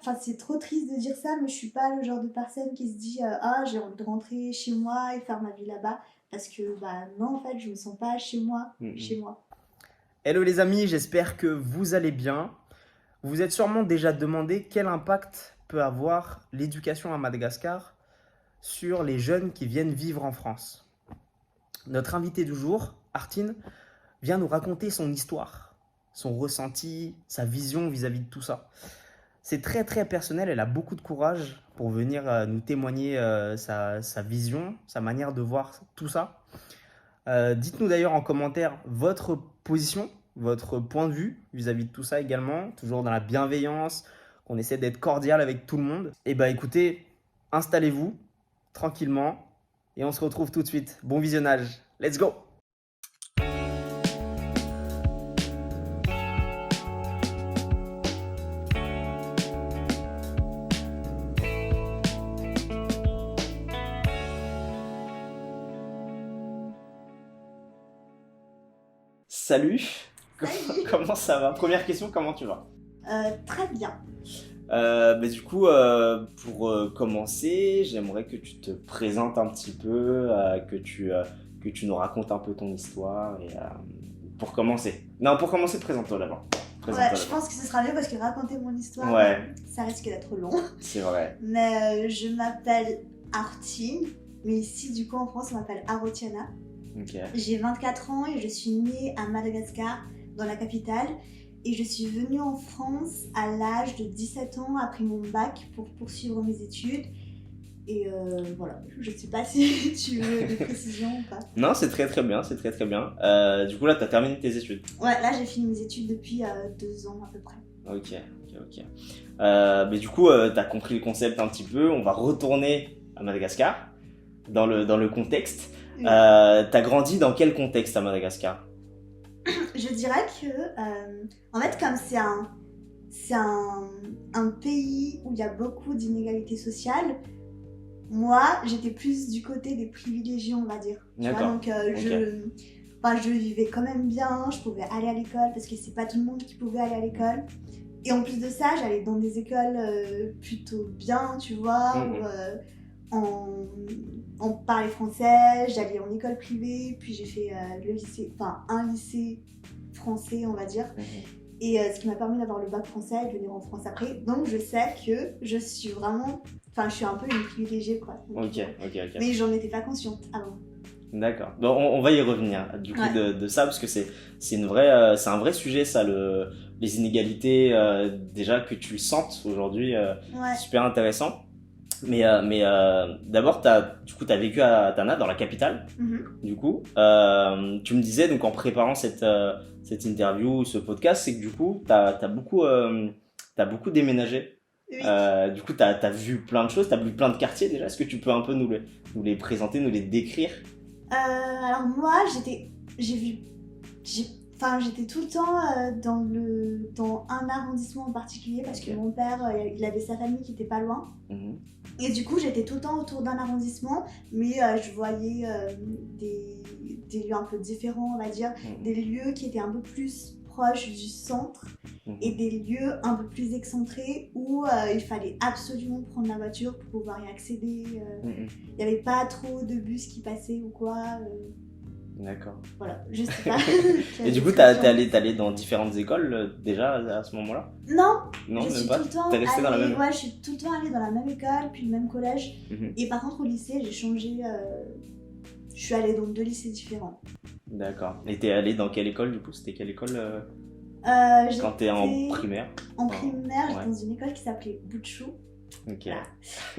Enfin, c'est trop triste de dire ça, mais je suis pas le genre de personne qui se dit ah, j'ai envie de rentrer chez moi et faire ma vie là-bas. Parce que, bah non, en fait, je me sens pas chez moi, chez moi. Hello les amis, j'espère que vous allez bien. Vous vous êtes sûrement déjà demandé quel impact peut avoir l'éducation à Madagascar sur les jeunes qui viennent vivre en France. Notre invité du jour, Artine, vient nous raconter son histoire, son ressenti, sa vision vis-à-vis de tout ça. C'est très très personnel, elle a beaucoup de courage pour venir nous témoigner sa vision, sa manière de voir tout ça. Dites-nous d'ailleurs en commentaire votre position, votre point de vue vis-à-vis de tout ça également, toujours dans la bienveillance, qu'on essaie d'être cordial avec tout le monde. Et bah écoutez, installez-vous tranquillement et on se retrouve tout de suite. Bon visionnage, let's go! Salut, Salut. comment ça va? Première question, comment tu vas? Très bien. Du coup, pour commencer, j'aimerais que tu te présentes un petit peu, que tu nous racontes un peu ton histoire. Et, pour commencer. Non, pour commencer, présente-toi d'abord. Ouais, je pense que ce sera mieux parce que raconter mon histoire, Ouais, ça risque d'être long. c'est vrai. Mais je m'appelle Artine, mais ici, du coup, en France, on m'appelle Arotiana. Ok. J'ai 24 ans et je suis née à Madagascar, dans la capitale. Et je suis venue en France à l'âge de 17 ans après mon bac pour poursuivre mes études. Et voilà, je ne sais pas si tu veux des précisions ou pas. Non, c'est très très bien, c'est très très bien. Du coup, là, tu as terminé tes études. Ouais, là j'ai fini mes études depuis 2 ans à peu près. Ok, ok, ok. Mais du coup, tu as compris le concept un petit peu. On va retourner à Madagascar, dans le contexte. Oui. T'as grandi dans quel contexte à Madagascar? Je dirais que, en fait, comme c'est un pays où il y a beaucoup d'inégalités sociales, moi j'étais plus du côté des privilégiés, on va dire. Tu vois, D'accord. donc Ok. je vivais quand même bien, je pouvais aller à l'école parce que c'est pas tout le monde qui pouvait aller à l'école. Et en plus de ça, j'allais dans des écoles plutôt bien, tu vois, où on parlait français, j'allais en école privée, puis j'ai fait un lycée français, on va dire. Et ce qui m'a permis d'avoir le bac français et de venir en France après. Donc je sais que je suis vraiment, enfin je suis un peu une privilégiée quoi. Donc, Ok. mais j'en étais pas consciente avant. D'accord. Bon, on va y revenir du coup Ouais. de ça parce que c'est une vraie c'est un vrai sujet ça les inégalités déjà que tu le sentes aujourd'hui Ouais. super intéressant. Mais d'abord du coup t'as vécu à Tana dans la capitale. Du coup tu me disais donc en préparant cette interview ce podcast c'est que du coup t'as beaucoup déménagé. Oui. Du coup t'as vu plein de choses, t'as vu plein de quartiers déjà. Est-ce que tu peux un peu nous les présenter, nous les décrire? Alors moi j'étais tout le temps dans un arrondissement en particulier parce que mon père il avait sa famille qui était pas loin. Et du coup j'étais tout le temps autour d'un arrondissement, mais je voyais des lieux un peu différents, on va dire, des lieux qui étaient un peu plus proches du centre et des lieux un peu plus excentrés où il fallait absolument prendre la voiture pour pouvoir y accéder. Il n'y avait pas trop de bus qui passaient ou quoi. D'accord. Voilà, je sais pas. Et du coup, t'es allé dans différentes écoles déjà à ce moment-là? Non, Non, je même suis pas. tout le temps T'es resté dans la même. Ouais, je suis tout le temps allée dans la même école, puis le même collège. Et par contre, au lycée, j'ai changé. Je suis allée dans 2 lycées différents. D'accord. Et t'es allée dans quelle école du coup? C'était quelle école quand t'es en primaire? En primaire, ouais. j'étais dans une école qui s'appelait Butchou. Ok. Voilà.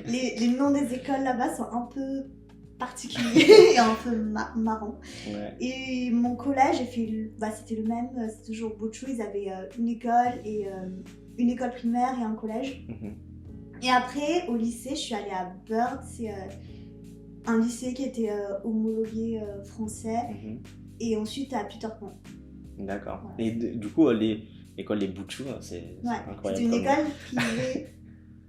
Les noms des écoles là-bas sont un peu particuliers et un peu marrants. Ouais. Et mon collège, c'était le même, c'est toujours Butchou. Ils avaient une école primaire et un collège. Et après, au lycée, je suis allée à Bird, c'est un lycée qui était homologué français. Et ensuite à Peter Pan. D'accord. Voilà. Et du coup, l'école des Butchou, c'est incroyable. C'est une école privée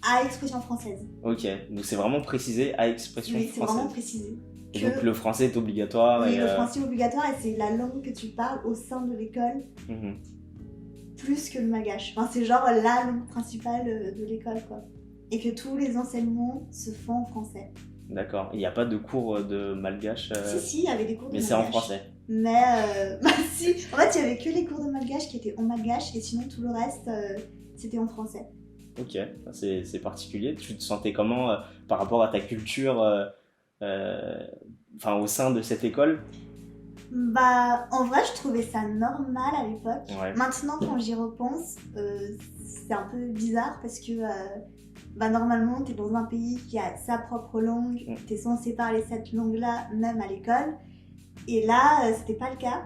à expression française. Ok, donc c'est vraiment précisé à expression française. Oui, c'est vraiment précisé. Et donc le français est obligatoire. Oui, le français est obligatoire et c'est la langue que tu parles au sein de l'école. plus que le malgache. Enfin, c'est genre la langue principale de l'école, quoi. Et que tous les enseignements se font en français. D'accord. Il n'y a pas de cours de malgache Si, il y avait des cours de mais malgache. c'est en français. Mais si, en fait, il y avait que les cours de malgache qui étaient en malgache et sinon tout le reste, c'était en français. Ok, c'est particulier. Tu te sentais comment par rapport à ta culture au sein de cette école? Bah, en vrai, je trouvais ça normal à l'époque. Ouais. Maintenant, quand j'y repense, c'est un peu bizarre parce que normalement, tu es dans un pays qui a sa propre langue, tu es censé parler cette langue-là, même à l'école. Et là, c'était pas le cas,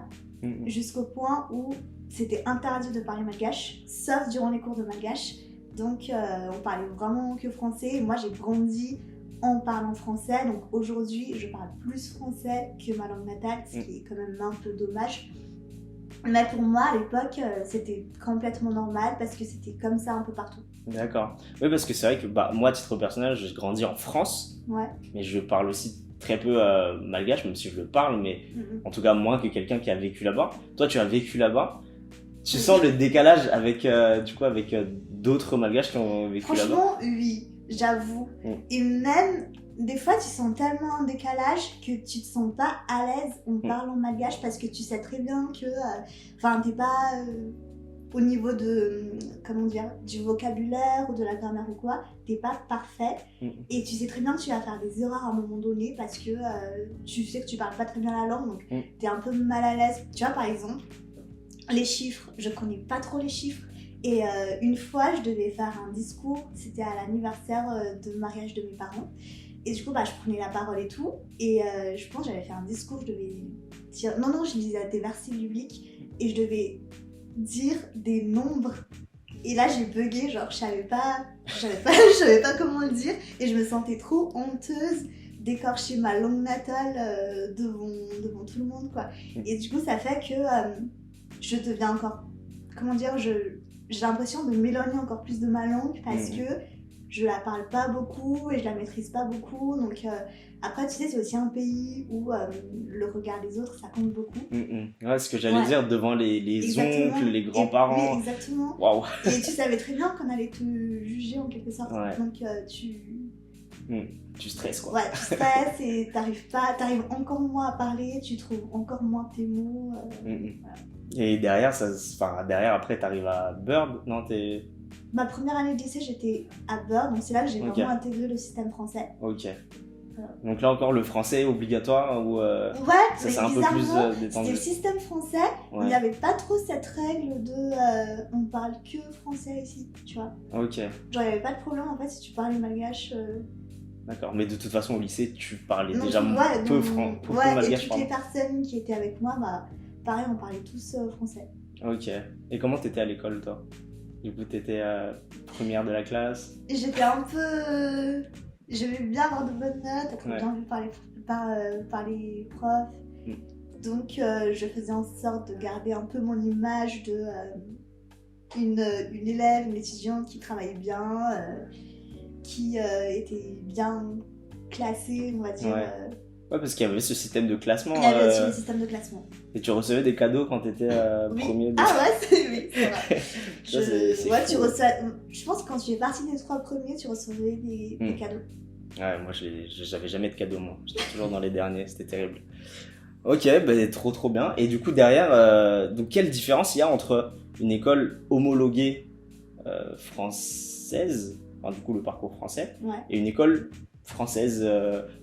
jusqu'au point où c'était interdit de parler malgache, sauf durant les cours de malgache. Donc, on parlait vraiment que français. Moi, j'ai grandi en parlant français, donc aujourd'hui je parle plus français que ma langue natale, ce qui est quand même un peu dommage. Mais pour moi à l'époque c'était complètement normal parce que c'était comme ça un peu partout. D'accord. Oui, parce que c'est vrai que moi à titre personnel j'ai grandi en France, ouais. Mais je parle aussi très peu malgache, même si je le parle, mais en tout cas moins que quelqu'un qui a vécu là-bas. Toi tu as vécu là-bas, tu sens le décalage avec, avec d'autres malgaches qui ont vécu là-bas? Franchement oui. J'avoue. Et même, des fois, tu sens tellement un décalage que tu te sens pas à l'aise en parlant malgache parce que tu sais très bien que t'es pas au niveau de, du vocabulaire ou de la grammaire ou quoi, t'es pas parfait. Et tu sais très bien que tu vas faire des erreurs à un moment donné parce que tu sais que tu parles pas très bien la langue, donc t'es un peu mal à l'aise. Tu vois, par exemple, les chiffres, je connais pas trop les chiffres. Et une fois, je devais faire un discours, c'était à l'anniversaire de mariage de mes parents. Et du coup, je prenais la parole et tout. Et je pense que j'avais fait un discours, je devais dire... Non, je disais des versets bibliques. Et je devais dire des nombres. Et là, j'ai bugué, genre, je savais pas comment le dire. Et je me sentais trop honteuse d'écorcher ma langue natale devant tout le monde, quoi. Et du coup, ça fait que je deviens encore... J'ai l'impression de m'éloigner encore plus de ma langue parce que je la parle pas beaucoup et je la maîtrise pas beaucoup. Donc après, tu sais, c'est aussi un pays où le regard des autres, ça compte beaucoup. Ouais, ce que j'allais dire, devant les oncles, les grands-parents. Oui, exactement. Waouh. Et tu savais très bien qu'on allait te juger en quelque sorte. Ouais. Donc tu stresses, quoi. Ouais, tu stresses et t'arrives encore moins à parler, tu trouves encore moins tes mots. Voilà. Et derrière, après, t'arrives à Bird, non, Ma première année de lycée, j'étais à Bird, donc c'est là que j'ai vraiment intégré le système français. Ok. Donc là encore, le français obligatoire ou ouais, ça c'est un peu plus détendu. C'était le système français, il n'y avait pas trop cette règle de on parle que français ici, tu vois. Ok. Genre, il n'y avait pas de problème en fait si tu parlais malgache. D'accord, mais de toute façon au lycée, tu parlais déjà peu malgache. Et toutes les personnes qui étaient avec moi, pareil, on parlait tous français. Ok. Et comment t'étais à l'école, toi? Du coup, t'étais première de la classe? J'étais un peu... J'aimais bien avoir de bonnes notes, être bien vue par les profs. Donc, je faisais en sorte de garder un peu mon image de une élève, une étudiante qui travaillait bien, qui était bien classée, on va dire. Ouais, parce qu'il y avait ce système de classement. Il y avait aussi le système de classement. Et tu recevais des cadeaux quand tu étais premier. Ah ouais, oui, c'est vrai. tu reçois... Je pense que quand tu es parti des 3 premiers, tu recevais des cadeaux. Ouais, moi j'avais jamais de cadeaux, moi. J'étais toujours dans les derniers, c'était terrible. Ok, trop bien. Et du coup, derrière, donc quelle différence il y a entre une école homologuée française, enfin du coup le parcours français, et une école française,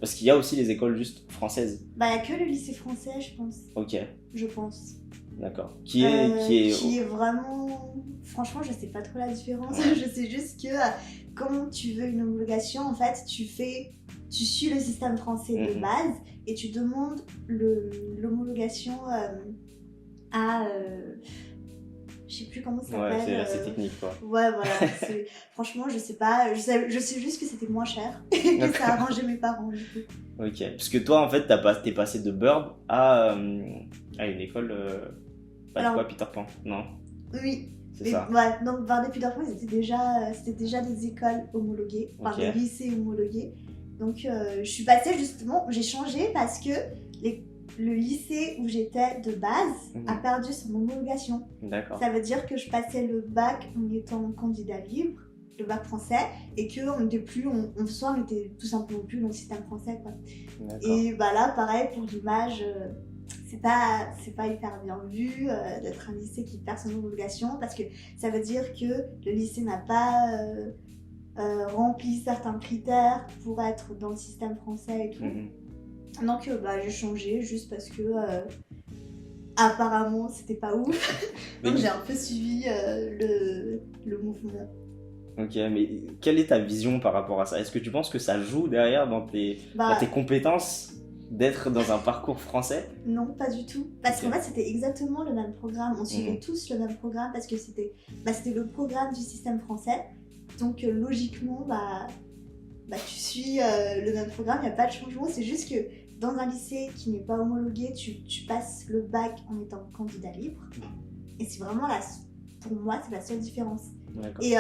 parce qu'il y a aussi les écoles juste françaises. Il n'y a que le lycée français, je pense. Ok. Je pense. D'accord. Qui est vraiment... Franchement, je sais pas trop la différence. Je sais juste que quand tu veux une homologation, en fait, tu suis le système français de base et tu demandes l'homologation à... je sais plus comment ça s'appelle. Ouais, c'est assez technique, quoi. Ouais, voilà. Franchement, je sais pas. Je sais juste que c'était moins cher et que ça arrangeait mes parents, du coup. Ok. Parce que toi, en fait, t'es passé de Bird à une école... quoi, Peter Pan, non? Oui. C'est ça. Ouais, donc Bird et Peter Pan, c'était déjà des écoles homologuées, des lycées homologués. Donc, je suis passée justement, j'ai changé parce que le lycée où j'étais de base a perdu son homologation. D'accord. Ça veut dire que je passais le bac en étant candidat libre, le bac français, et qu'on n'était plus, on était tout simplement plus dans le système français, quoi. Et bah là, pareil, pour l'image, c'est pas hyper bien vu d'être un lycée qui perd son homologation, parce que ça veut dire que le lycée n'a pas rempli certains critères pour être dans le système français et tout. Donc j'ai changé juste parce que apparemment c'était pas ouf. Donc j'ai un peu suivi le mouvement. Ok, mais quelle est ta vision par rapport à ça? Est-ce que tu penses que ça joue derrière dans tes compétences d'être dans un parcours français? Non, pas du tout. Parce qu'en fait c'était exactement le même programme. On suivait tous le même programme parce que c'était le programme du système français. Donc logiquement, tu suis le même programme, il n'y a pas de changement. C'est juste que dans un lycée qui n'est pas homologué, tu passes le bac en étant candidat libre. Et c'est vraiment, pour moi, c'est la seule différence. D'accord. Et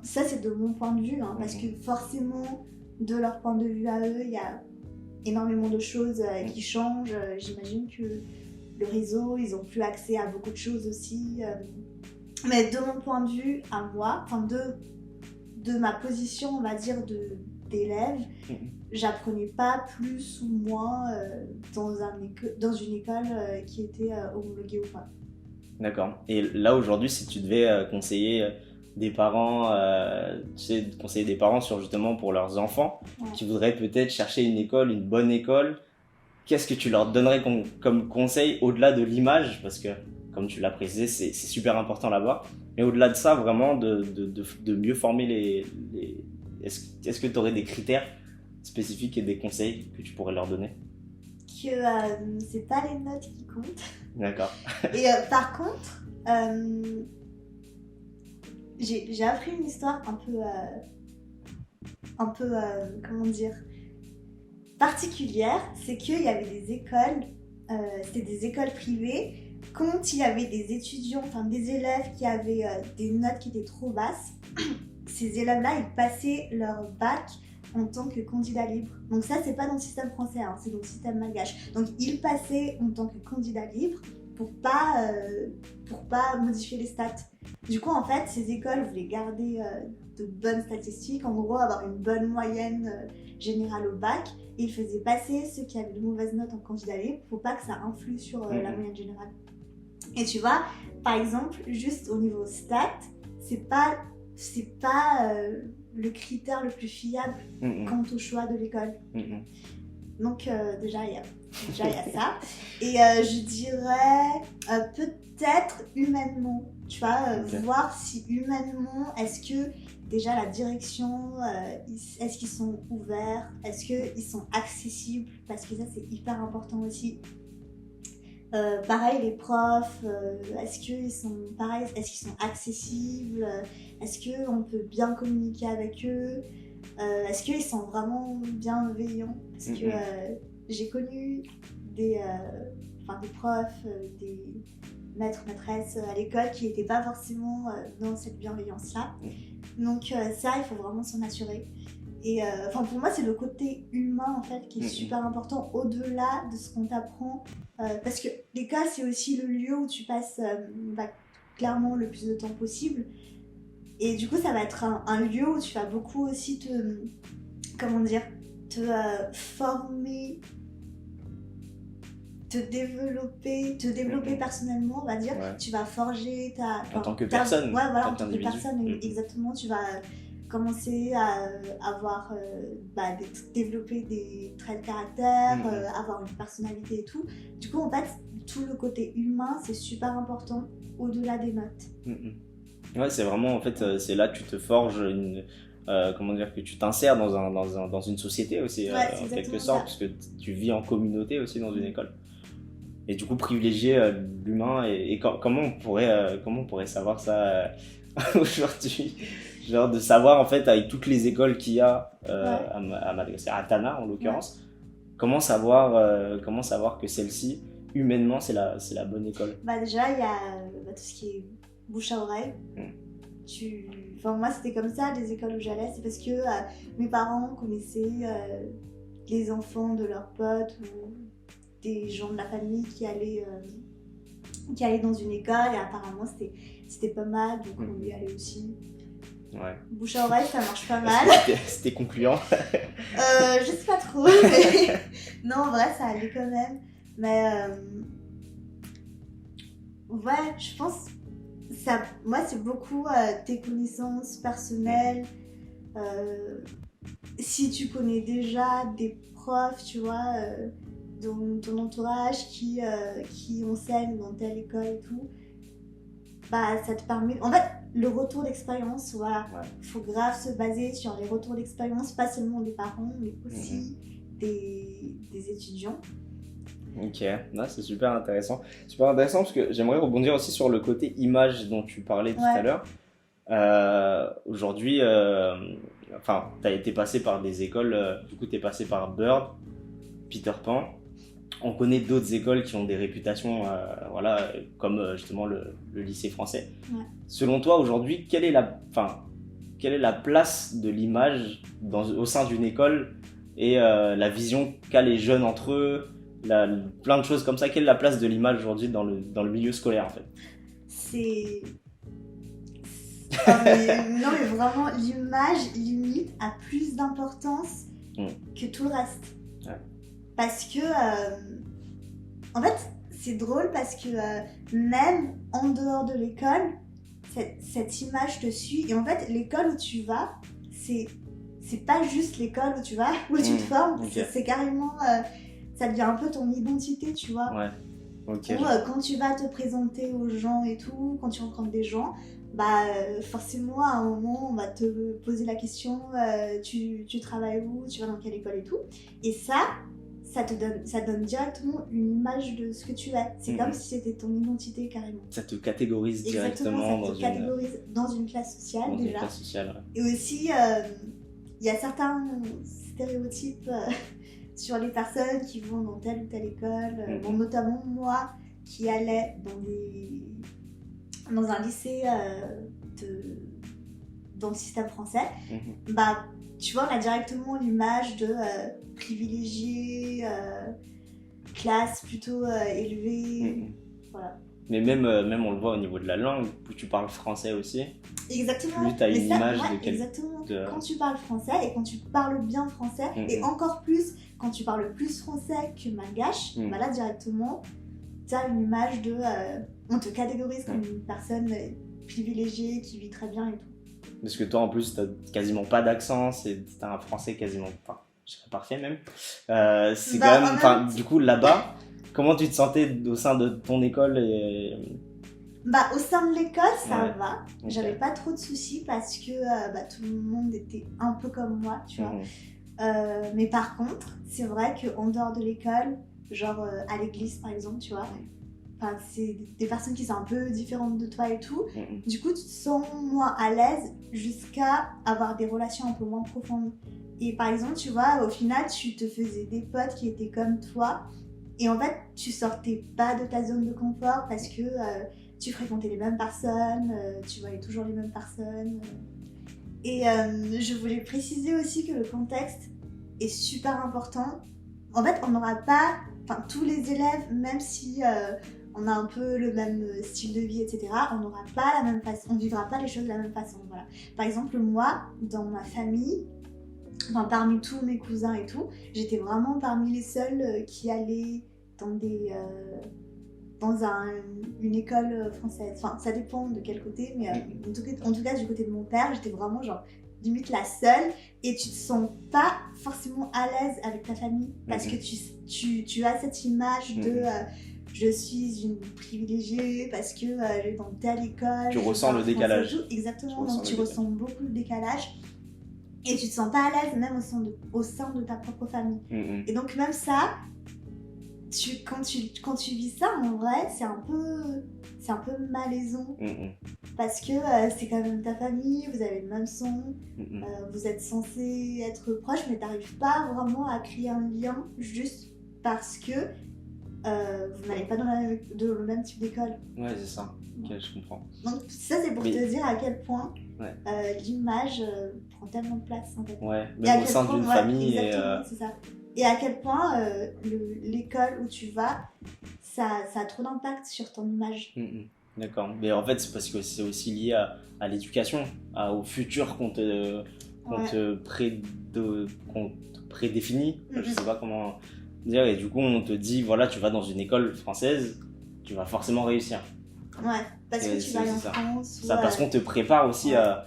ça, c'est de mon point de vue, hein, parce que forcément, de leur point de vue à eux, il y a énormément de choses qui changent. J'imagine que le réseau, ils n'ont plus accès à beaucoup de choses aussi. Mais de mon point de vue, à moi, de ma position, on va dire, d'élève, j'apprenais pas plus ou moins dans une école qui était homologuée ou pas. D'accord. Et là, aujourd'hui, si tu devais conseiller des parents, conseiller des parents sur justement pour leurs enfants qui voudraient peut-être chercher une bonne école, qu'est-ce que tu leur donnerais comme conseil au-delà de l'image? Parce que, comme tu l'as précisé, c'est super important là-bas. Mais au-delà de ça, vraiment, de mieux former les... Est-ce que tu aurais des critères spécifiques et des conseils que tu pourrais leur donner? Que c'est pas les notes qui comptent. D'accord. Et par contre, j'ai appris une histoire un peu comment dire, particulière. C'est qu'il y avait des écoles, c'était des écoles privées. Quand il y avait des étudiants, enfin des élèves qui avaient des notes qui étaient trop basses, ces élèves-là, ils passaient leur bac en tant que candidat libre. Donc ça, c'est pas dans le système français, hein, c'est dans le système malgache. Donc ils passaient en tant que candidat libre pour pas modifier les stats. Du coup, en fait, ces écoles voulaient garder de bonnes statistiques, en gros avoir une bonne moyenne générale au bac, et ils faisaient passer ceux qui avaient de mauvaises notes en candidat libre pour pas que ça influe sur la moyenne générale. Et tu vois, par exemple, juste au niveau stats, c'est pas le critère le plus fiable quant au choix de l'école. Donc déjà il y a ça. Et je dirais peut-être humainement, tu vois, voir si humainement, est-ce que déjà la direction, est-ce qu'ils sont ouverts, est-ce qu'ils sont accessibles, parce que ça c'est hyper important aussi. Pareil, les profs, est-ce qu'ils sont accessibles, est-ce qu'on peut bien communiquer avec eux, est-ce qu'ils sont vraiment bienveillants, parce que j'ai connu des profs, des maîtres, maîtresses à l'école qui n'étaient pas forcément dans cette bienveillance-là. Donc ça, il faut vraiment s'en assurer. Et pour moi, c'est le côté humain en fait qui est super important au-delà de ce qu'on t'apprend, parce que l'école c'est aussi le lieu où tu passes clairement le plus de temps possible, et du coup ça va être un lieu où tu vas beaucoup aussi te former, te développer personnellement, on va dire. Tu vas forger en tant que personne. En tant que personne, exactement. Tu vas commencer à développer des traits de caractère, avoir une personnalité et tout. Du coup, en fait, tout le côté humain, c'est super important au-delà des notes. Ouais, c'est vraiment, en fait, c'est là que tu te forges que tu t'insères dans une société aussi, en quelque sorte, parce que tu vis en communauté aussi dans une école. Et du coup, privilégier l'humain. Et comment on pourrait savoir ça aujourd'hui? Genre de savoir, en fait, avec toutes les écoles qu'il y a à Madagascar, à Tana en l'occurrence, comment savoir que celle-ci, humainement, c'est la bonne école? Déjà, il y a tout ce qui est bouche à oreille. Moi, c'était comme ça, les écoles où j'allais, c'est parce que mes parents connaissaient les enfants de leurs potes, ou des gens de la famille qui allaient dans une école, et apparemment c'était pas mal, donc on y allait aussi. Ouais. Bouche à oreille, ça marche pas mal. C'était concluant. Je sais pas trop, mais non, en vrai, ça allait quand même. Mais ouais, je pense, moi, c'est beaucoup tes connaissances personnelles. Si tu connais déjà des profs, tu vois, dans ton entourage qui enseignent dans telle école et tout, bah ça te permet. En fait, le retour d'expérience, voilà, il faut grave se baser sur les retours d'expérience, pas seulement des parents, mais aussi des étudiants. Ok, c'est super intéressant. Super intéressant parce que j'aimerais rebondir aussi sur le côté image dont tu parlais tout à l'heure. Aujourd'hui, t'as été passé par des écoles, du coup t'es passé par Bird, Peter Pan. On connaît d'autres écoles qui ont des réputations, comme justement le lycée français. Ouais. Selon toi, aujourd'hui, quelle est la place de l'image au sein d'une école et la vision qu'a les jeunes entre eux, plein de choses comme ça. Quelle est la place de l'image aujourd'hui dans le milieu scolaire en fait? Non mais vraiment, l'image limite a plus d'importance que tout le reste. Ouais. Parce que, en fait, c'est drôle parce que même en dehors de l'école, cette image te suit. Et en fait, l'école où tu vas, c'est pas juste l'école où tu vas, où tu te formes. Okay. C'est carrément, ça devient un peu ton identité, tu vois. Ouais. Okay. Ou quand tu vas te présenter aux gens et tout, quand tu rencontres des gens, bah forcément à un moment on va te poser la question, tu travailles où, tu vas dans quelle école et tout. Et ça donne directement une image de ce que tu es. C'est comme si c'était ton identité carrément. Ça te catégorise directement dans une classe sociale déjà. Une classe sociale, ouais. Et aussi, il y a certains stéréotypes sur les personnes qui vont dans telle ou telle école. Bon, notamment moi qui allais dans un lycée dans le système français. Bah, tu vois, on a directement l'image de privilégié, classe plutôt élevée. Voilà. Mais même on le voit au niveau de la langue, plus tu parles français aussi. Exactement. Plus tu as une image de exactement. Quand tu parles français et quand tu parles bien français, et encore plus quand tu parles plus français que malgache, bah là directement, tu as une image de. On te catégorise comme une personne privilégiée qui vit très bien et tout. Parce que toi en plus, tu n'as quasiment pas d'accent, tu as un français quasiment. Je serais parfait même. C'est quand même. Du coup, là-bas. Comment tu te sentais au sein de ton école Bah, au sein de l'école, ça va. Okay. J'avais pas trop de soucis parce que tout le monde était un peu comme moi, tu vois. Mais par contre, c'est vrai qu'en dehors de l'école, genre à l'église par exemple, tu vois, c'est des personnes qui sont un peu différentes de toi et tout. Du coup, tu te sens moins à l'aise jusqu'à avoir des relations un peu moins profondes. Et par exemple, tu vois, au final, tu te faisais des potes qui étaient comme toi. Et en fait, tu sortais pas de ta zone de confort parce que tu fréquentais les mêmes personnes, tu voyais toujours les mêmes personnes. Et je voulais préciser aussi que le contexte est super important. En fait, on n'aura pas, tous les élèves, même si on a un peu le même style de vie, etc., on n'aura pas la même façon, on ne vivra pas les choses de la même façon. Voilà. Par exemple, moi, dans ma famille, parmi tous mes cousins et tout, j'étais vraiment parmi les seuls qui allaient dans une école française. Enfin, ça dépend de quel côté, mais en tout cas, du côté de mon père, j'étais vraiment genre limite la seule, et tu te sens pas forcément à l'aise avec ta famille parce que tu as cette image de je suis une privilégiée parce que je vais dans telle école. Tu ressens le décalage. Exactement, donc tu ressens beaucoup de décalage. Et tu te sens pas à l'aise même au sein de ta propre famille. Et donc même ça, quand tu vis ça, en vrai, c'est un peu malaisant. Parce que c'est quand même ta famille, vous avez le même son, vous êtes censés être proches, mais t'arrives pas vraiment à créer un lien juste parce que vous n'allez pas dans le même type d'école. Ouais, c'est ça. Ok, je comprends. Donc ça, c'est pour te dire à quel point l'image prend tellement de place en fait. Ouais, même au sein d'une famille. Exactement, c'est ça. et à quel point l'école où tu vas, ça a trop d'impact sur ton image. D'accord, mais en fait c'est parce que c'est aussi lié à l'éducation, au futur qu'on te prédéfinit, je sais pas comment dire, et du coup on te dit voilà, tu vas dans une école française, tu vas forcément réussir. Ouais, parce que tu vas aller en France. Ça, parce qu'on te prépare aussi à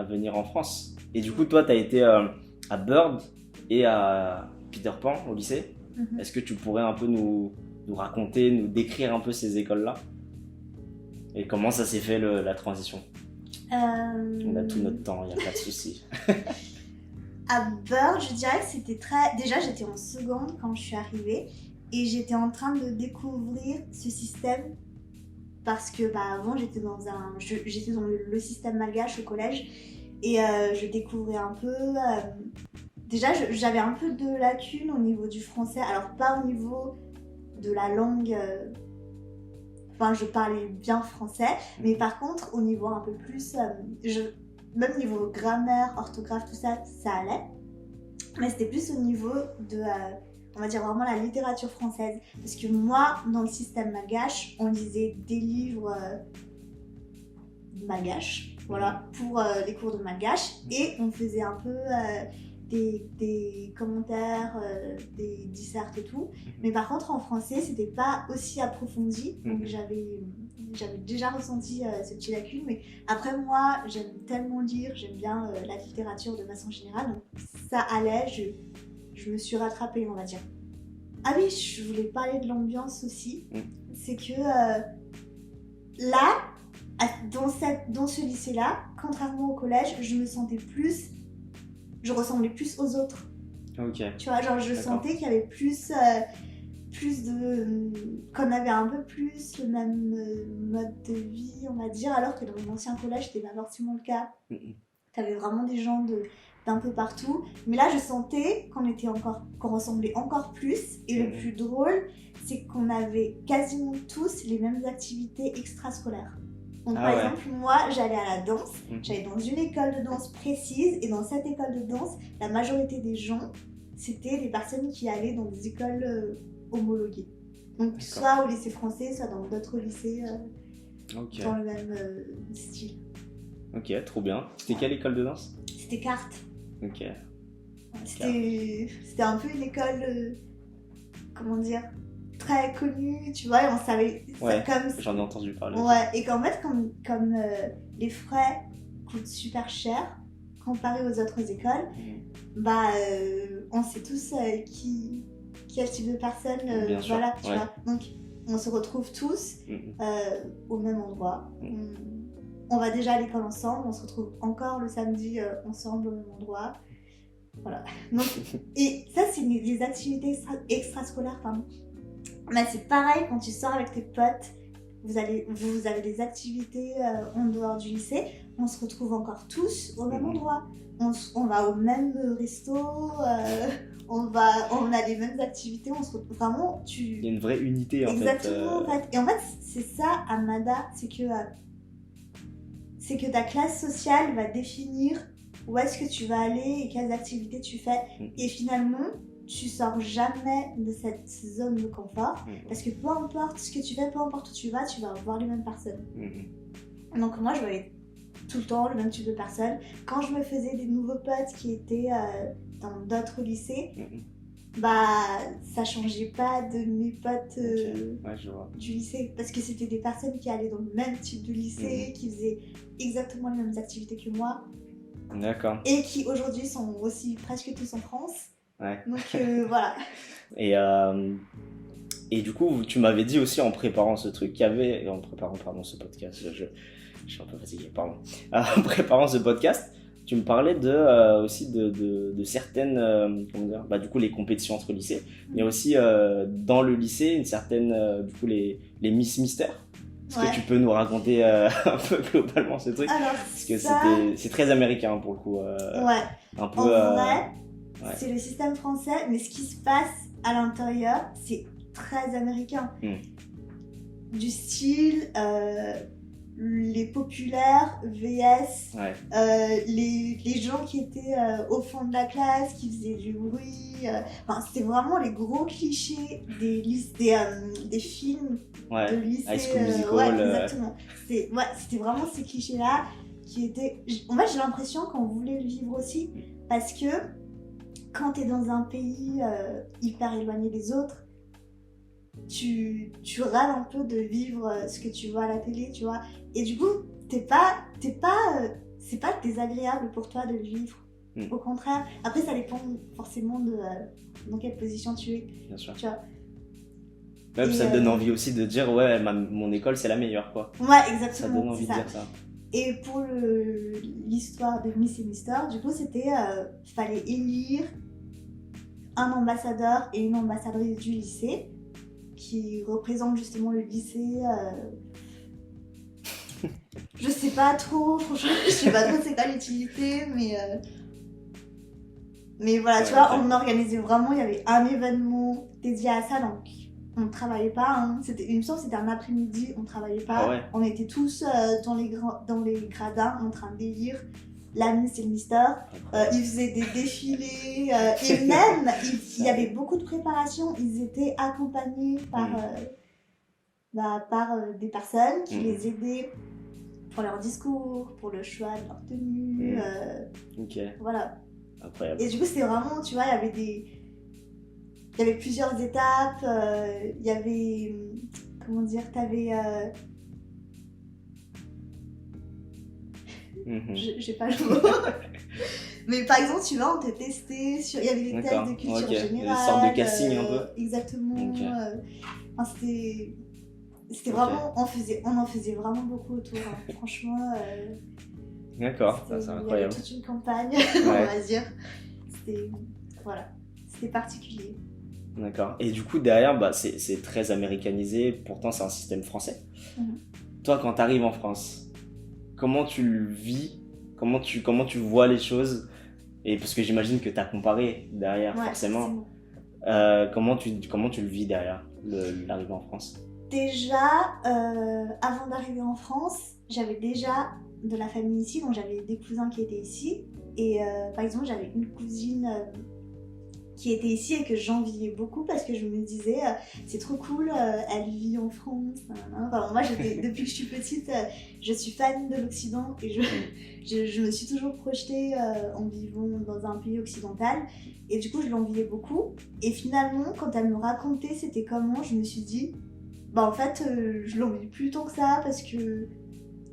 venir en France. Et du coup, toi, tu as été à Bird et à Peter Pan au lycée. Est-ce que tu pourrais un peu nous raconter, nous décrire un peu ces écoles-là? Et comment ça s'est fait la transition? On a tout notre temps, il n'y a pas de souci. À Bird, je dirais que c'était très... Déjà, j'étais en seconde quand je suis arrivée et j'étais en train de découvrir ce système parce que avant, j'étais dans le système malgache au collège et je découvrais un peu... Déjà, j'avais un peu de lacunes au niveau du français, alors pas au niveau de la langue... Enfin, je parlais bien français, mais par contre, au niveau un peu plus... même niveau grammaire, orthographe, tout ça, ça allait. Mais c'était plus au niveau de, on va dire vraiment la littérature française. Parce que moi, dans le système malgache, on lisait des livres malgaches, voilà, pour les cours de malgache. Et on faisait un peu des commentaires, des dissertes et tout. Mais par contre, en français, c'était pas aussi approfondi. Donc j'avais déjà ressenti ce petit lacune, mais après moi j'aime tellement lire, j'aime bien la littérature de façon générale, donc ça allait, je me suis rattrapée, on va dire. Ah oui, je voulais parler de l'ambiance aussi, c'est que là, dans ce lycée-là, contrairement au collège, je ressemblais plus aux autres. Ok. Tu vois, genre je sentais qu'il y avait plus qu'on avait un peu plus le même mode de vie, on va dire, alors que dans mon ancien collège, c'était pas forcément le cas. T'avais vraiment des gens d'un peu partout. Mais là, je sentais qu'on ressemblait encore plus. Et le plus drôle, c'est qu'on avait quasiment tous les mêmes activités extrascolaires. Donc par exemple, moi, j'allais à la danse. J'allais dans une école de danse précise. Et dans cette école de danse, la majorité des gens, c'était des personnes qui allaient dans des écoles homologuées. Donc soit au lycée français, soit dans d'autres lycées dans le même style. Ok, trop bien. C'était quelle école de danse? C'était Carte. Ok. C'était un peu une école, comment dire, très connue, tu vois, et on savait... J'en ai entendu parler. Ouais, et qu'en fait, comme les frais coûtent super cher, comparé aux autres écoles, on sait tous quel type de personne, voilà, tu vois. Donc, on se retrouve tous au même endroit. On va déjà à l'école ensemble, on se retrouve encore le samedi ensemble au même endroit. Voilà. Donc, et ça, c'est les activités extrascolaires, pardon. Mais c'est pareil quand tu sors avec tes potes, vous avez des activités en dehors du lycée, on se retrouve encore tous au même endroit. On va au même resto, on a les mêmes activités, on se retrouve vraiment... Il y a une vraie unité en fait. Exactement, en fait. Et en fait, c'est ça à Mada, c'est que ta classe sociale va définir où est-ce que tu vas aller et quelles activités tu fais. Et finalement, tu sors jamais de cette zone de confort parce que peu importe ce que tu fais, peu importe où tu vas voir les mêmes personnes. Donc moi, je voyais tout le temps le même type de personnes. Quand je me faisais des nouveaux potes qui étaient dans d'autres lycées, ça changeait pas de mes potes du lycée, parce que c'était des personnes qui allaient dans le même type de lycée, qui faisaient exactement les mêmes activités que moi. D'accord. Et qui aujourd'hui sont aussi presque tous en France. Ouais. Donc voilà. Et du coup, tu m'avais dit aussi en préparant ce truc qu'il y avait, en préparant ce podcast, je suis un peu fatigué, pardon. En préparant ce podcast, tu me parlais aussi de certaines, comment dire, du coup les compétitions entre lycées, mais aussi dans le lycée, une certaine, du coup les Miss Mister. Est-ce que tu peux nous raconter un peu globalement ce truc? Alors, parce que c'est très américain pour le coup. Un peu, en vrai, c'est le système français, mais ce qui se passe à l'intérieur, c'est très américain. Du style, les populaires vs les gens qui étaient au fond de la classe, qui faisaient du bruit. Enfin, c'était vraiment les gros clichés des films de lycée. High School Musical. Exactement. C'était vraiment ces clichés-là qui étaient... En fait, j'ai l'impression qu'on voulait le vivre aussi, parce que quand t'es dans un pays hyper éloigné des autres, tu râles un peu de vivre ce que tu vois à la télé, tu vois. Et du coup, c'est pas désagréable pour toi de le vivre. Au contraire. Après, ça dépend forcément de dans quelle position tu es. Bien sûr. Tu vois. Ouais, ça te donne envie aussi de dire, ouais, mon école, c'est la meilleure, quoi. Ouais, exactement. Ça donne envie de dire ça. Et pour l'histoire de Miss et Mister, du coup, c'était fallait élire un ambassadeur et une ambassadrice du lycée qui représente justement le lycée. Je sais pas trop, franchement, je sais pas trop c'est quoi l'utilité, mais voilà, tu vois, on organisait vraiment, il y avait un événement dédié à ça, donc on ne travaillait pas, hein. Il me semble que c'était un après-midi, on ne travaillait pas, on était tous dans les gradins en train d'élire la Miss et le Mister. Ils faisaient des défilés, et même, il y avait beaucoup de préparation, ils étaient accompagnés par des personnes qui les aidaient pour leur discours, pour le choix de leur tenue. Voilà. Incroyable. Et du coup, c'était vraiment, tu vois, il y avait plusieurs étapes. Il y avait, comment dire, t'avais... J'ai pas le mot. Mais par exemple, tu vois, on te testait sur... Il y avait des tests de culture générale. Une sorte de casting un peu. Exactement. Enfin, c'était vraiment... On en faisait vraiment beaucoup autour. Hein. Franchement... D'accord, ça, c'est incroyable. Il y avait toute une campagne, on va dire. C'était particulier. D'accord. Et du coup, derrière, c'est très américanisé. Pourtant, c'est un système français. Toi, quand tu arrives en France, comment tu le vis? Comment tu vois les choses? Et parce que j'imagine que tu as comparé derrière, forcément. Comment tu le vis derrière l'arrivée en France? Déjà, avant d'arriver en France, j'avais déjà de la famille ici, donc j'avais des cousins qui étaient ici. Et par exemple, j'avais une cousine qui était ici et que j'enviais beaucoup parce que je me disais c'est trop cool, elle vit en France. Enfin, moi, depuis que je suis petite, je suis fan de l'Occident et je me suis toujours projetée en vivant dans un pays occidental. Et du coup, je l'enviais beaucoup. Et finalement, quand elle me racontait c'était comment, je me suis dit, en fait, je l'envie plus tant que ça parce que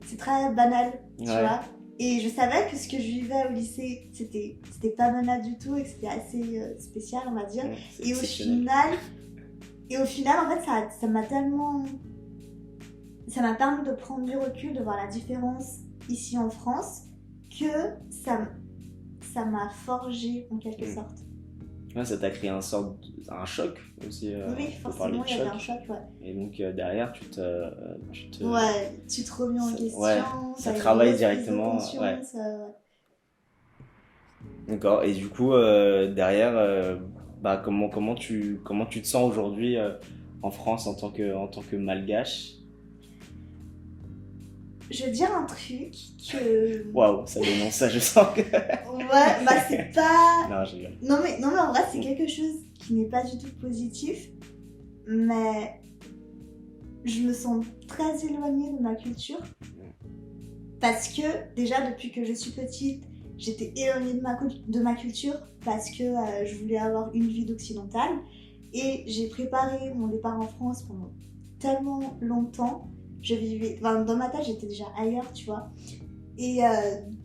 c'est très banal, tu vois. Et je savais que ce que je vivais au lycée, c'était pas banal du tout et que c'était assez spécial, on va dire. Et au final, en fait, ça m'a tellement... Ça m'a permis de prendre du recul, de voir la différence ici en France, que ça m'a forgé en quelque sorte. Ouais, ça t'a créé un choc aussi. Oui, forcément, il y avait un choc, Et donc derrière, tu te remets en question. Ouais, ça travaille directement. D'accord. Et du coup, derrière, comment tu te sens aujourd'hui en France en tant que malgache? Je veux dire un truc que... Waouh, ça dénonce ça, je sens que... c'est pas... Non, je rigole. Non, mais en vrai, c'est quelque chose qui n'est pas du tout positif, mais je me sens très éloignée de ma culture. Parce que, déjà, depuis que je suis petite, j'étais éloignée de ma culture parce que je voulais avoir une vie d'occidentale. Et j'ai préparé mon départ en France pendant tellement longtemps. Dans ma tête, j'étais déjà ailleurs, tu vois. Et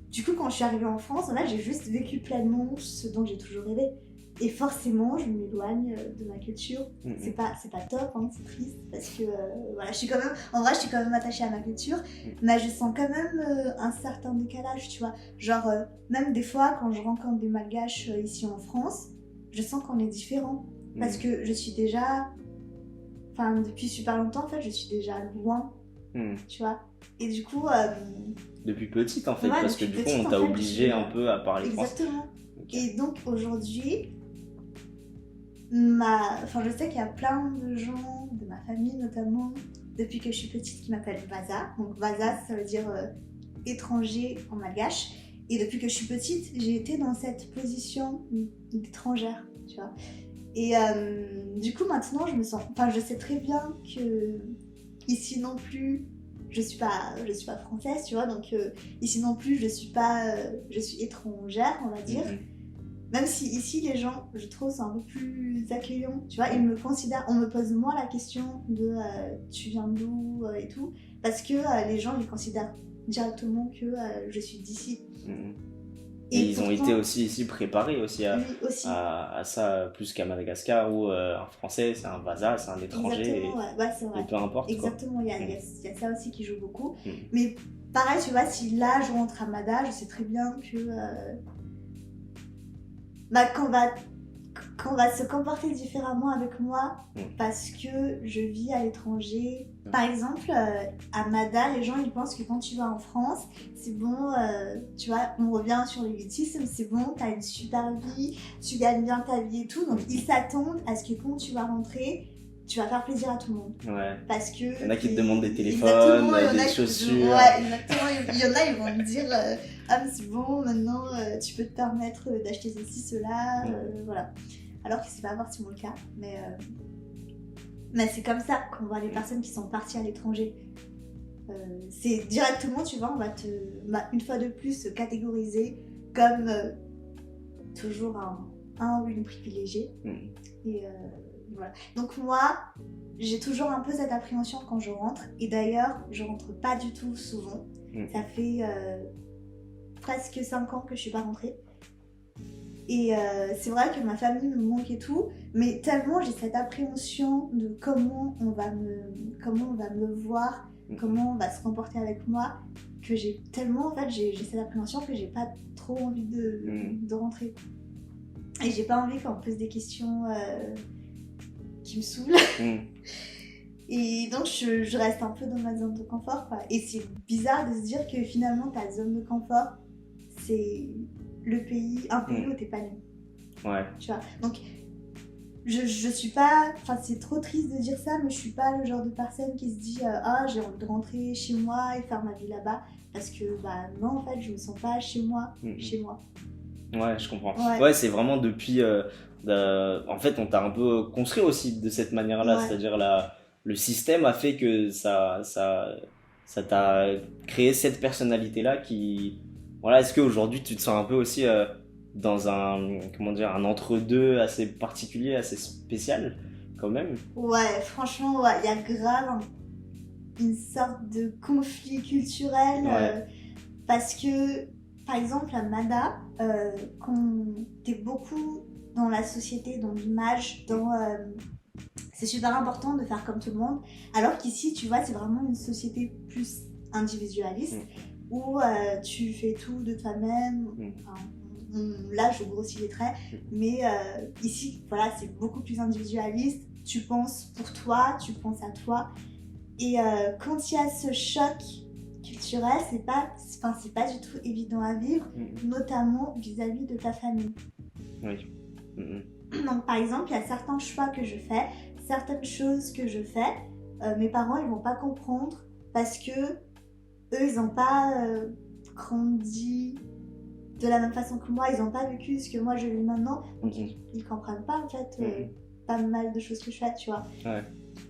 du coup, quand je suis arrivée en France, là, j'ai juste vécu pleinement ce dont j'ai toujours rêvé. Et forcément, je m'éloigne de ma culture. C'est pas top, hein, c'est triste, parce que je suis quand même attachée à ma culture, mais je sens quand même un certain décalage, tu vois. Genre, même des fois, quand je rencontre des malgaches ici en France, je sens qu'on est différents. Parce que je suis déjà... Enfin, depuis super longtemps, en fait, je suis déjà loin. Tu vois. Et du coup depuis petite en fait, parce que du coup on t'a obligé un peu à parler français. Exactement. Et donc aujourd'hui je sais qu'il y a plein de gens de ma famille notamment depuis que je suis petite qui m'appelle Vaza. Donc Vaza, ça veut dire étranger en malgache. Et depuis que je suis petite, j'ai été dans cette position d'étrangère, tu vois. Et du coup, maintenant, je sais très bien que ici non plus, je suis pas française, tu vois. Donc ici non plus, je suis étrangère, on va dire. Même si ici, les gens, je trouve, sont un peu plus accueillants, tu vois. Ils me considèrent, on me pose moins la question de tu viens d'où et tout, parce que les gens, ils considèrent directement que je suis d'ici. Et ils pourtant, ont été aussi ici préparés aussi à ça, plus qu'à Madagascar où un Français c'est un Vaza, c'est un étranger. C'est vrai. Et peu importe. Exactement, il y a ça aussi qui joue beaucoup. Mais pareil, tu vois, si là je rentre à Mada, je sais très bien que qu'on va se comporter différemment avec moi parce que je vis à l'étranger. Par exemple, à Mada, les gens ils pensent que quand tu vas en France, c'est bon, tu vois, on revient sur le mutisme, c'est bon, t'as une super vie, tu gagnes bien ta vie et tout, donc ils s'attendent à ce que quand tu vas rentrer, tu vas faire plaisir à tout le monde. Ouais. Parce que il y en a qui te demandent des téléphones, des chaussures. Ouais, exactement. Il y en a, ils vont me dire ah, mais c'est bon, maintenant tu peux te permettre d'acheter ceci, cela, voilà. Alors que c'est pas forcément le cas, mais c'est comme ça qu'on voit les personnes qui sont parties à l'étranger. C'est directement, tu vois, on va une fois de plus se catégoriser comme toujours un ou une privilégiée. Et voilà. Donc moi, j'ai toujours un peu cette appréhension quand je rentre. Et d'ailleurs, je rentre pas du tout souvent. Ça fait presque 5 ans que je suis pas rentrée. Et c'est vrai que ma famille me manque et tout, mais tellement j'ai cette appréhension de comment on va me voir, comment on va se comporter avec moi, que j'ai cette appréhension que j'ai pas trop envie de rentrer. Et j'ai pas envie qu'on me pose des questions qui me saoulent. Et donc je reste un peu dans ma zone de confort, quoi. Et c'est bizarre de se dire que finalement ta zone de confort, c'est un pays où t'es pas né. Ouais. Tu vois. Donc je suis pas, c'est trop triste de dire ça, mais je suis pas le genre de personne qui se dit j'ai envie de rentrer chez moi et faire ma vie là-bas, parce que non, en fait je me sens pas chez moi. Ouais, je comprends. Ouais, c'est vraiment depuis en fait on t'a un peu construit aussi de cette manière-là, c'est-à-dire le système a fait que ça t'a créé cette personnalité-là qui... Voilà, est-ce qu'aujourd'hui tu te sens un peu aussi dans un entre-deux assez particulier, assez spécial quand même? Ouais, franchement, il y a grave une sorte de conflit culturel parce que, par exemple, à Mada, quand t'es beaucoup dans la société, dans l'image, c'est super important de faire comme tout le monde, alors qu'ici, tu vois, c'est vraiment une société plus individualiste. Où tu fais tout de toi-même. Là, je grossis les traits, mais ici, voilà, c'est beaucoup plus individualiste. Tu penses pour toi, tu penses à toi. Et quand il y a ce choc culturel, c'est pas du tout évident à vivre, notamment vis-à-vis de ta famille. Oui. Donc, par exemple, il y a certains choix que je fais, certaines choses que je fais. Mes parents, ils vont pas comprendre parce que eux, ils n'ont pas grandi de la même façon que moi, ils n'ont pas vécu ce que moi je vis maintenant, donc ils comprennent pas en fait pas mal de choses que je fais, tu vois. Ouais.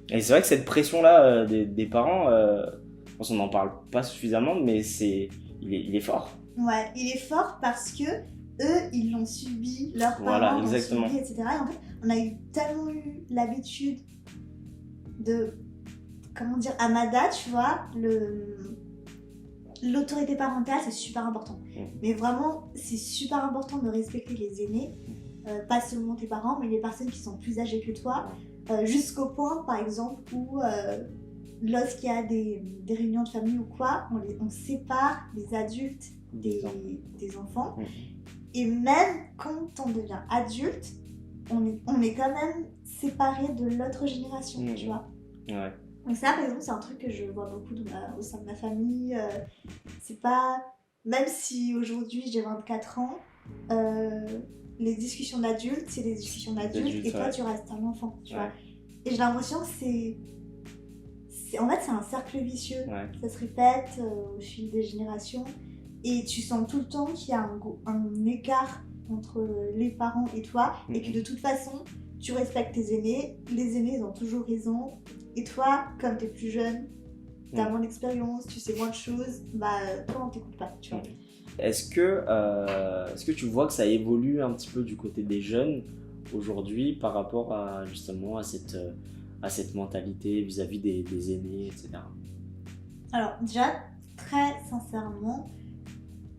Et c'est vrai que cette pression-là des parents, on n'en parle pas suffisamment, mais il est fort. Ouais, il est fort parce que eux, ils l'ont subi, leurs parents l'ont subi, etc. Et en fait, on a tellement eu l'habitude de, à Mada, tu vois, l'autorité parentale, c'est super important. Mais vraiment, c'est super important de respecter les aînés, pas seulement tes parents, mais les personnes qui sont plus âgées que toi, jusqu'au point, par exemple, où lorsqu'il y a des réunions de famille ou quoi, on sépare les adultes des enfants. Et même quand on devient adulte, on est quand même séparé de l'autre génération, tu vois. Ouais. Donc ça, par exemple, c'est un truc que je vois beaucoup au sein de ma famille. C'est pas... Même si aujourd'hui j'ai 24 ans, les discussions d'adultes, c'est des discussions d'adultes et toi tu restes un enfant, tu vois. Et j'ai l'impression que en fait, c'est un cercle vicieux. Ouais. Ça se répète au fil des générations. Et tu sens tout le temps qu'il y a un écart entre les parents et toi. Et que de toute façon, tu respectes tes aînés. Les aînés, ils ont toujours raison. Et toi, comme t'es plus jeune, t'as moins d'expérience, tu sais moins de choses, bah toi, on t'écoute pas, tu vois. Est-ce que tu vois que ça évolue un petit peu du côté des jeunes aujourd'hui par rapport à justement à cette mentalité vis-à-vis des aînés, etc. Alors déjà, très sincèrement,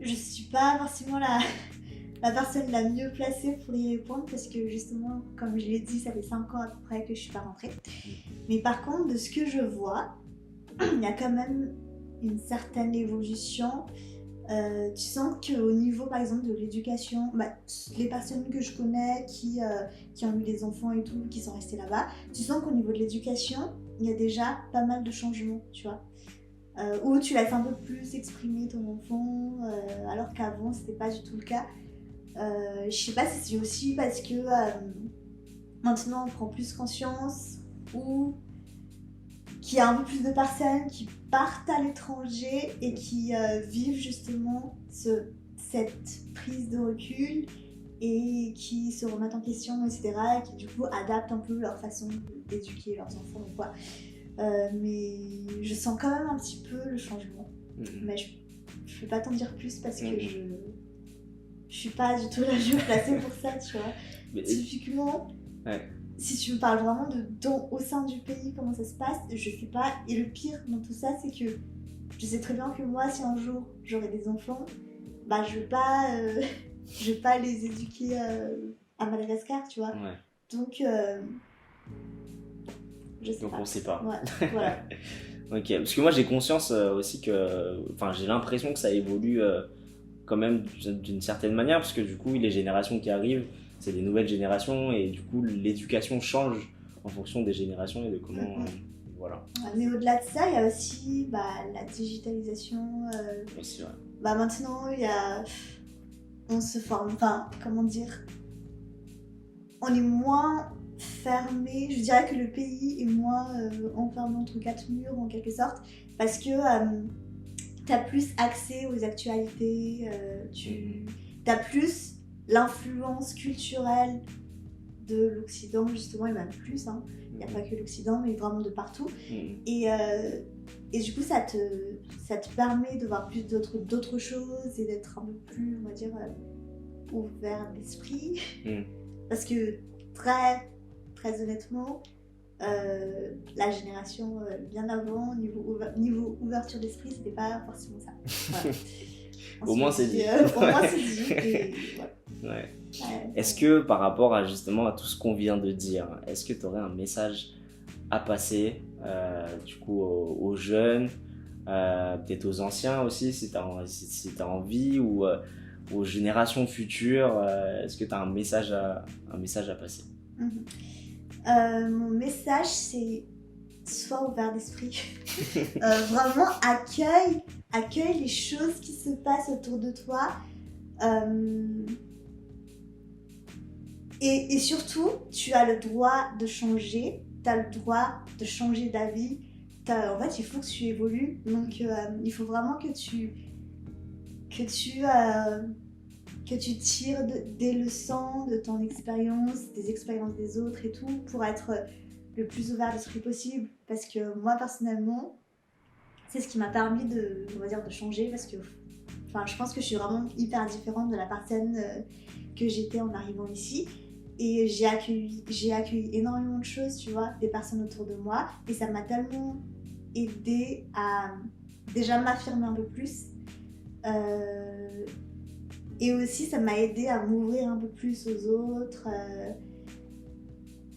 je suis pas forcément la personne la mieux placée pour y répondre parce que justement, comme je l'ai dit, ça fait 5 ans à peu près que je suis pas rentrée. Mais par contre, de ce que je vois, il y a quand même une certaine évolution. Tu sens qu'au niveau par exemple de l'éducation, les personnes que je connais qui ont eu des enfants et tout, qui sont restés là-bas, tu sens qu'au niveau de l'éducation, il y a déjà pas mal de changements, tu vois. Où tu laisses un peu plus exprimer ton enfant, alors qu'avant c'était pas du tout le cas. Je sais pas si c'est aussi parce que maintenant on prend plus conscience ou qu'il y a un peu plus de personnes qui partent à l'étranger et qui vivent justement cette prise de recul et qui se remettent en question, etc. et qui du coup adaptent un peu leur façon d'éduquer leurs enfants ou quoi. Mais je sens quand même un petit peu le changement. Mais je peux pas t'en dire plus parce que je suis pas du tout la mieux placée pour ça, tu vois. Mais typiquement, si tu me parles vraiment au sein du pays, comment ça se passe, je sais pas. Et le pire dans tout ça, c'est que je sais très bien que moi, si un jour j'aurai des enfants, bah je vais pas les éduquer à Madagascar, tu vois. Donc donc on sait pas. Ouais, voilà. Ok, parce que moi j'ai conscience aussi j'ai l'impression que ça évolue quand même d'une certaine manière, parce que du coup les générations qui arrivent, c'est des nouvelles générations et du coup l'éducation change en fonction des générations et de comment voilà. Mais au-delà de ça, il y a aussi la digitalisation. Aussi, ouais. Maintenant, on se forme, comment dire, on est moins fermé, je dirais que le pays est moins enfermé entre 4 murs en quelque sorte, parce que t'as plus accès aux actualités, t'as plus l'influence culturelle de l'Occident justement, et même plus, il n'y a pas que l'Occident mais vraiment de partout, et du coup ça te permet de voir plus d'autres choses et d'être un peu plus, on va dire, ouvert d'esprit, parce que très honnêtement, la génération bien avant, niveau ouverture d'esprit, c'était pas forcément ça. Voilà. Au moins c'est dit. Au moins c'est dit. Et, ouais. Est-ce que par rapport à justement à tout ce qu'on vient de dire, est-ce que tu aurais un message à passer du coup aux jeunes, peut-être aux anciens aussi si tu as envie, ou aux générations futures, est-ce que tu as un message à passer? Mon message, c'est sois ouvert d'esprit. Vraiment, accueille les choses qui se passent autour de toi. Et surtout, tu as le droit de changer. Tu as le droit de changer d'avis. En fait, il faut que tu évolues. Donc, il faut vraiment que tu tires des leçons de ton expérience, des expériences des autres et tout, pour être le plus ouvert d'esprit possible. Parce que moi, personnellement, c'est ce qui m'a permis de changer, parce que je pense que je suis vraiment hyper différente de la personne que j'étais en arrivant ici. Et j'ai accueilli énormément de choses, tu vois, des personnes autour de moi. Et ça m'a tellement aidée à déjà m'affirmer un peu plus. Et aussi, ça m'a aidé à m'ouvrir un peu plus aux autres.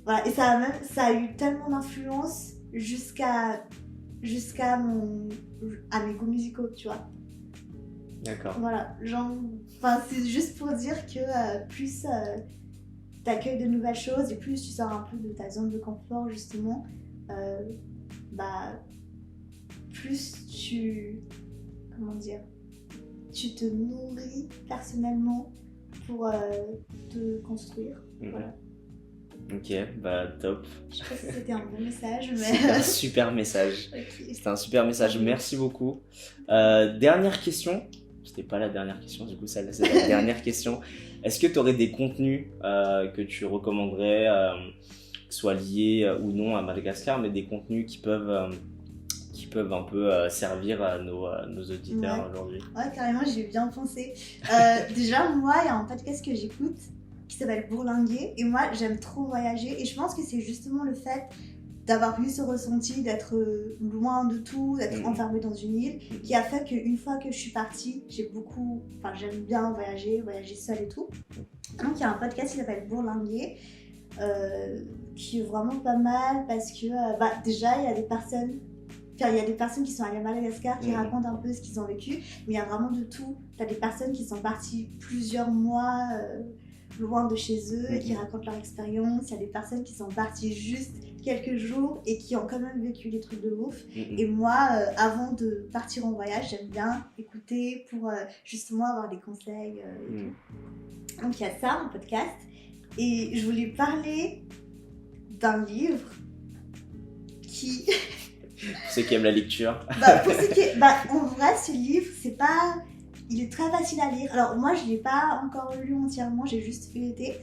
Voilà. Et ça a eu tellement d'influence jusqu'à mes goûts musicaux, tu vois. D'accord. Voilà. C'est juste pour dire que plus t'accueilles de nouvelles choses et plus tu sors un peu de ta zone de confort, justement, plus tu te nourris personnellement pour te construire. Voilà. Ok, bah top. Je sais pas si c'était un bon message, mais... C'était un super message. Okay. C'était un super message, merci beaucoup. Dernière question. C'était pas la dernière question, du coup c'est la dernière question. Est-ce que tu aurais des contenus que tu recommanderais, que ce soit liés ou non à Madagascar, mais des contenus qui peuvent un peu servir à nos auditeurs aujourd'hui? Ouais, carrément, j'y ai bien pensé. Déjà, moi, il y a un podcast que j'écoute qui s'appelle Bourlinguer, et moi, j'aime trop voyager, et je pense que c'est justement le fait d'avoir eu ce ressenti d'être loin de tout, d'être enfermée dans une île, qui a fait qu'une fois que je suis partie, j'aime bien voyager seule et tout. Donc il y a un podcast qui s'appelle Bourlinguer, qui est vraiment pas mal parce que déjà il y a des personnes qui sont allées à Madagascar qui racontent un peu ce qu'ils ont vécu, mais il y a vraiment de tout. T'as des personnes qui sont parties plusieurs mois loin de chez eux et qui racontent leur expérience. Il y a des personnes qui sont parties juste quelques jours et qui ont quand même vécu des trucs de ouf. Et moi, avant de partir en voyage, j'aime bien écouter pour justement avoir des conseils et tout. Donc il y a ça, un podcast. Et je voulais parler d'un livre qui... Pour ceux qui aiment la lecture. En vrai, ce livre, il est très facile à lire. Alors moi, je ne l'ai pas encore lu entièrement, j'ai juste feuilleté.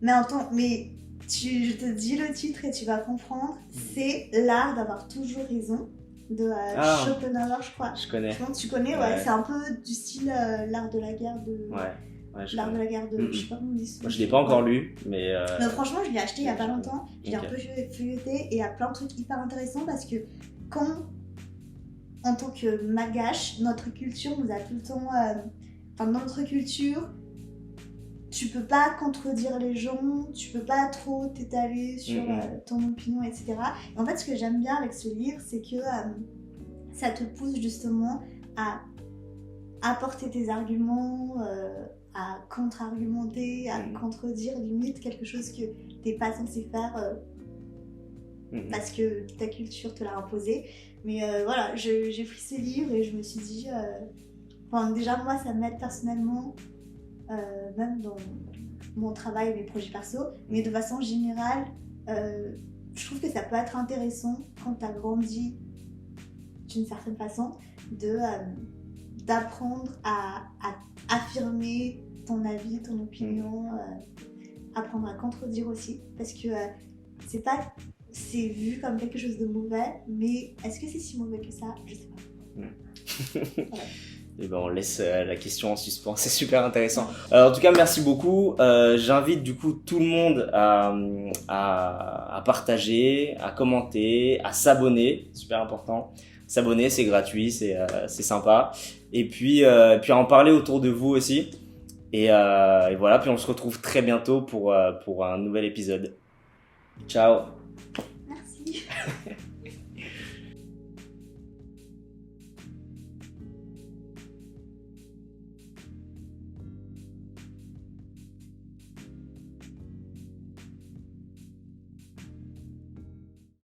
Je te dis le titre et tu vas comprendre. C'est L'art d'avoir toujours raison de Schopenhauer, je crois. Je connais. Je pense que tu connais, ouais. C'est un peu du style L'art de la guerre de... L'art de la guerre de... Je sais pas comment on dit ça. Moi, je l'ai pas encore lu, mais... Non, franchement, je l'ai acheté il y a pas longtemps. J'ai un peu feuilleté et il y a plein de trucs hyper intéressants parce que en tant que malgache, notre culture nous a tout le temps... dans notre culture, tu peux pas contredire les gens, tu peux pas trop t'étaler sur ton opinion, etc. Et en fait, ce que j'aime bien avec ce livre, c'est que ça te pousse justement à apporter tes arguments, à contre-argumenter, à contredire limite quelque chose que t'es pas censé faire parce que ta culture te l'a imposé. Mais voilà, j'ai pris ce livre et je me suis dit... déjà, moi, ça m'aide personnellement, même dans mon travail et mes projets perso, mais de façon générale, je trouve que ça peut être intéressant quand tu as grandi d'une certaine façon, d'apprendre à affirmer ton avis, ton opinion, apprendre à contredire aussi, parce que c'est vu comme quelque chose de mauvais, mais est-ce que c'est si mauvais que ça? Je sais pas. Voilà. Et on laisse la question en suspens, c'est super intéressant. En tout cas, merci beaucoup. J'invite du coup tout le monde à partager, à commenter, à s'abonner, super important. S'abonner, c'est gratuit, c'est sympa. Et puis à en parler autour de vous aussi. Et voilà, puis on se retrouve très bientôt pour un nouvel épisode. Ciao. Merci.